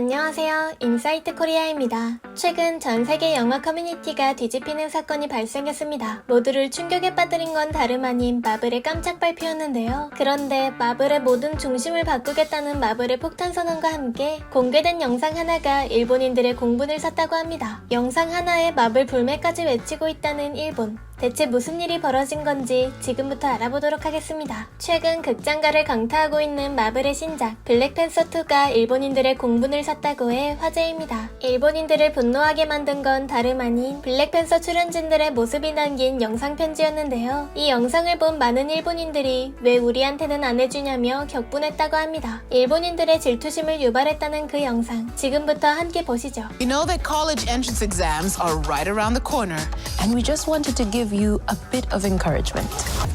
안녕하세요. 인사이트 코리아입니다. 최근 전 세계 영화 커뮤니티가 뒤집히는 사건이 발생했습니다. 모두를 충격에 빠뜨린 건 다름 아닌 마블의 깜짝 발표였는데요. 그런데 마블의 모든 중심을 바꾸겠다는 마블의 폭탄 선언과 함께 공개된 영상 하나가 일본인들의 공분을 샀다고 합니다. 영상 하나에 마블 불매까지 외치고 있다는 일본. 대체 무슨 일이 벌어진 건지 지금부터 알아보도록 하겠습니다. 최근 극장가를 강타하고 있는 마블의 신작 블랙팬서2가 일본인들의 공분을 샀다고 해 화제입니다. 일본인들을 분노하게 만든 건 다름 아닌 블랙팬서 출연진들의 모습이 남긴 영상 편지였는데요. 이 영상을 본 많은 일본인들이 왜 우리한테는 안 해주냐며 격분했다고 합니다. 일본인들의 질투심을 유발했다는 그 영상 지금부터 함께 보시죠. You know that college entrance exams are right around the corner, and we just wanted to give you a bit of encouragement.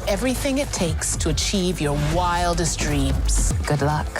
Everything it takes to achieve your wildest dreams. Good luck.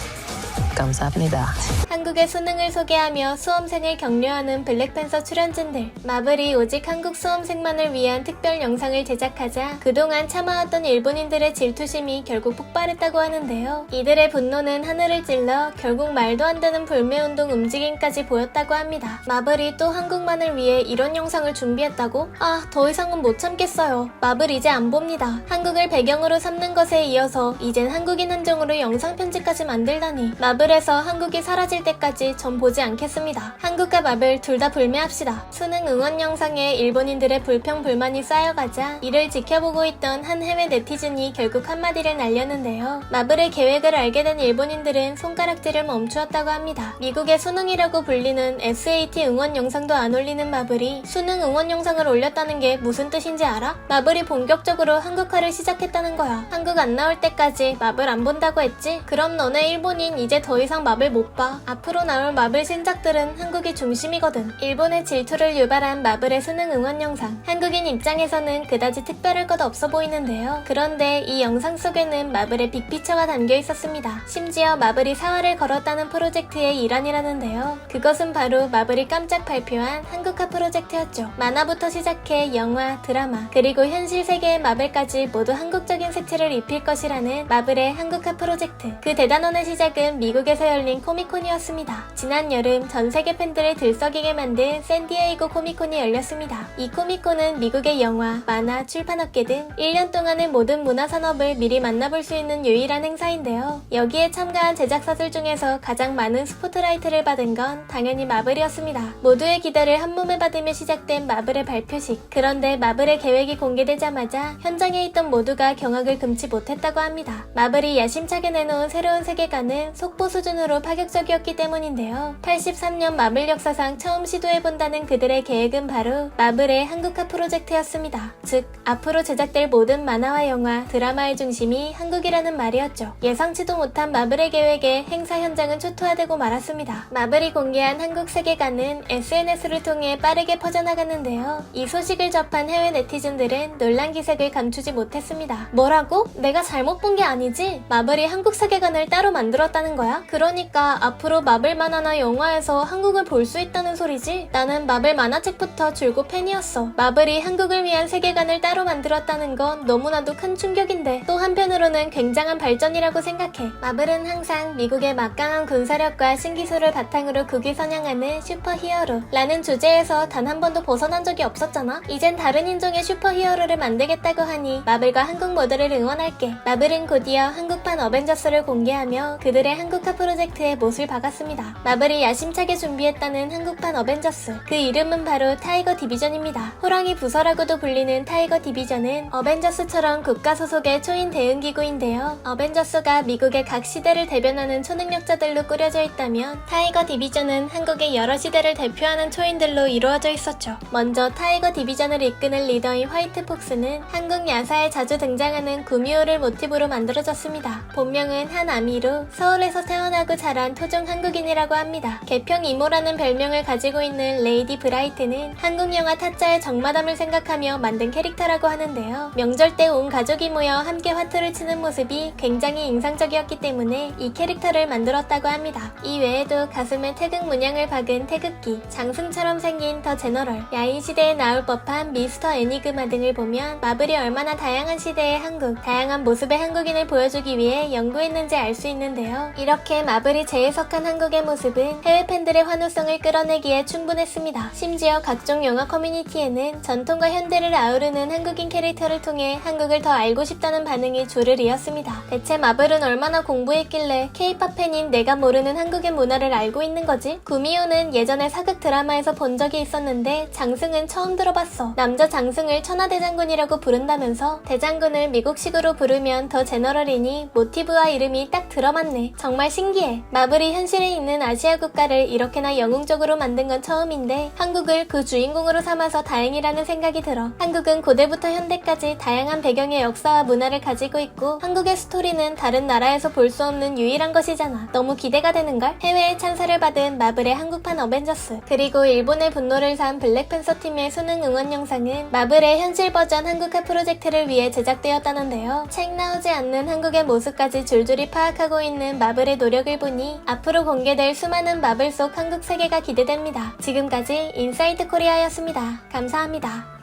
감사합니다. 한국의 수능을 소개하며 수험생을 격려하는 블랙팬서 출연진들. 마블이 오직 한국 수험생만을 위한 특별 영상을 제작하자 그동안 참아왔던 일본인들의 질투심이 결국 폭발했다고 하는데요. 이들의 분노는 하늘을 찔러 결국 말도 안 되는 불매운동 움직임까지 보였다고 합니다. 마블이 또 한국만을 위해 이런 영상을 준비했다고? 더 이상은 못 참겠어요. 마블 이제 안 봅니다. 한국을 배경으로 삼는 것에 이어서 이젠 한국인 한정으로 영상 편지까지 만들다니. 마블에서 한국이 사라질 때까지 전 보지 않겠습니다. 한국과 마블 둘 다 불매합시다. 수능 응원 영상에 일본인들의 불평 불만이 쌓여가자 이를 지켜보고 있던 한 해외 네티즌이 결국 한마디를 날렸는데요. 마블의 계획을 알게 된 일본인들은 손가락질을 멈추었다고 합니다. 미국의 수능이라고 불리는 SAT 응원 영상도 안 올리는 마블이 수능 응원 영상을 올렸다는 게 무슨 뜻인지 알아? 마블이 본격적으로 한국화를 시작했다는 거야. 한국 안 나올 때까지 마블 안 본다고 했지? 그럼 너네 일본인 이제 더 이상 마블 못 봐. 앞으로 나올 마블 신작들은 한국이 중심이거든. 일본의 질투를 유발한 마블의 수능 응원 영상. 한국인 입장에서는 그다지 특별할 것 없어 보이는데요. 그런데 이 영상 속에는 마블의 빅피처가 담겨 있었습니다. 심지어 마블이 사활을 걸었다는 프로젝트의 일환이라는데요. 그것은 바로 마블이 깜짝 발표한 한국화 프로젝트였죠. 만화부터 시작해 영화, 드라마, 그리고 현실 세계의 마블까지 모두 한국적인 색채를 입힐 것이라는 마블의 한국화 프로젝트. 그 대단원의 시작은 미국에서 열린 코미콘이었습니다. 지난 여름 전 세계 팬들을 들썩이게 만든 샌디에이고 코미콘이 열렸습니다. 이 코미콘은 미국의 영화, 만화, 출판업계 등 1년 동안의 모든 문화산업을 미리 만나볼 수 있는 유일한 행사인데요. 여기에 참가한 제작사들 중에서 가장 많은 스포트라이트를 받은 건 당연히 마블이었습니다. 모두의 기대를 한몸에 받으며 시작된 마블의 발표식. 그런데 마블의 계획이 공개되자마자 현장에 있던 모두가 경악을 금치 못했다고 합니다. 마블이 야심차게 내놓은 새로운 세계관은 속보 수준으로 파격적이었기 때문인데요. 83년 마블 역사상 처음 시도해본다는 그들의 계획은 바로 마블의 한국화 프로젝트였습니다. 즉, 앞으로 제작될 모든 만화와 영화, 드라마의 중심이 한국이라는 말이었죠. 예상치도 못한 마블의 계획에 행사 현장은 초토화되고 말았습니다. 마블이 공개한 한국 세계관은 SNS를 통해 빠르게 퍼져나갔는데요. 이 소식을 접한 해외 네티즌들은 놀란 기색을 감추지 못했습니다. 뭐라고? 내가 잘못 본 게 아니지? 마블이 한국 세계관을 따로 만들었다는 거야? 그러니까 앞으로 마블 만화나 영화에서 한국을 볼 수 있다는 소리지? 나는 마블 만화책부터 줄곧 팬이었어. 마블이 한국을 위한 세계관을 따로 만들었다는 건 너무나도 큰 충격인데 또 한편으로는 굉장한 발전이라고 생각해. 마블은 항상 미국의 막강한 군사력과 신기술을 바탕으로 국위 선양하는 슈퍼히어로 라는 주제에서 단 한 번도 벗어난 적이 없었잖아? 이젠 다른 인종의 슈퍼히어로를 만들겠다고 하니 마블과 한국 모델을 응원할게. 마블은 곧이어 한국판 어벤져스를 공개하며 그들의 한국화 프로젝트에 못을 박았습니다. 마블이 야심차게 준비했다는 한국판 어벤져스. 그 이름은 바로 타이거 디비전입니다. 호랑이 부서라고도 불리는 타이거 디비전은 어벤져스처럼 국가 소속의 초인 대응기구인데요. 어벤져스가 미국의 각 시대를 대변하는 초능력자들로 꾸려져 있다면 타이거 디비전은 한국의 여러 시대를 대표하는 초인들로 이루어져 있었죠. 먼저 타이거 디비전을 이끄는 리더인 화이트 폭스는 한국 야사에 자주 등장하는 구미호를 모티브로 만들어졌습니다. 본명은 한아미로 서울에서 태어나고 자란 토종 한국인이라고 합니다. 개평 이모라는 별명을 가지고 있는 레이디 브라이트는 한국 영화 타짜의 정마담을 생각하며 만든 캐릭터라고 하는데요. 명절 때 온 가족이 모여 함께 화투를 치는 모습이 굉장히 인상적이었기 때문에 이 캐릭터를 만들었다고 합니다. 이 외에도 가슴에 태극 문양을 박은 태극기, 장승처럼 생긴 더 제너럴, 야인 시대에 나올 법한 미스터 애니그마 등을 보면 마블이 얼마나 다양한 시대의 한국, 다양한 모습의 한국인을 보여주기 위해 연구했는지 알 수 있는데요. 이렇게 마블이 재해석한 한국의 모습은 해외 팬들의 환호성을 끌어내기에 충분했습니다. 심지어 각종 영화 커뮤니티에는 전통과 현대를 아우르는 한국인 캐릭터를 통해 한국을 더 알고 싶다는 반응이 줄을 이었습니다. 대체 마블은 얼마나 공부했길래 K-팝 팬인 내가 모르는 한국의 문화를 알고 있는 거지? 구미호는 예전에 사극 드라마에서 본 적이 있었는데 장승은 처음 들어봤어. 남자 장승을 천하대장군이라고 부른다면서 대장군을 미국식으로 부르면 더 제너럴이니 모티브와 이름이 딱 들어맞네. 정말 신기해. 마블이 현실에 있는 아시아 국가를 이렇게나 영웅적으로 만든 건 처음인데 한국을 그 주인공으로 삼아서 다행이라는 생각이 들어. 한국은 고대부터 현대까지 다양한 배경의 역사와 문화를 가지고 있고 한국의 스토리는 다른 나라에서 볼 수 없는 유일한 것이잖아. 너무 기대가 되는걸? 해외의 찬사를 받은 마블의 한국판 어벤져스, 그리고 일본의 분노를 산 블랙팬서 팀의 수능 응원 영상은 마블의 현실 버전 한국화 프로젝트를 위해 제작되었다는데요. 책 나오지 않는 한국의 모습까지 줄줄이 파악하고 있는 마블의 노력을 보니 앞으로 공개될 수많은 마블 속 한국 세계가 기대됩니다. 지금까지 인사이트 코리아였습니다. 감사합니다.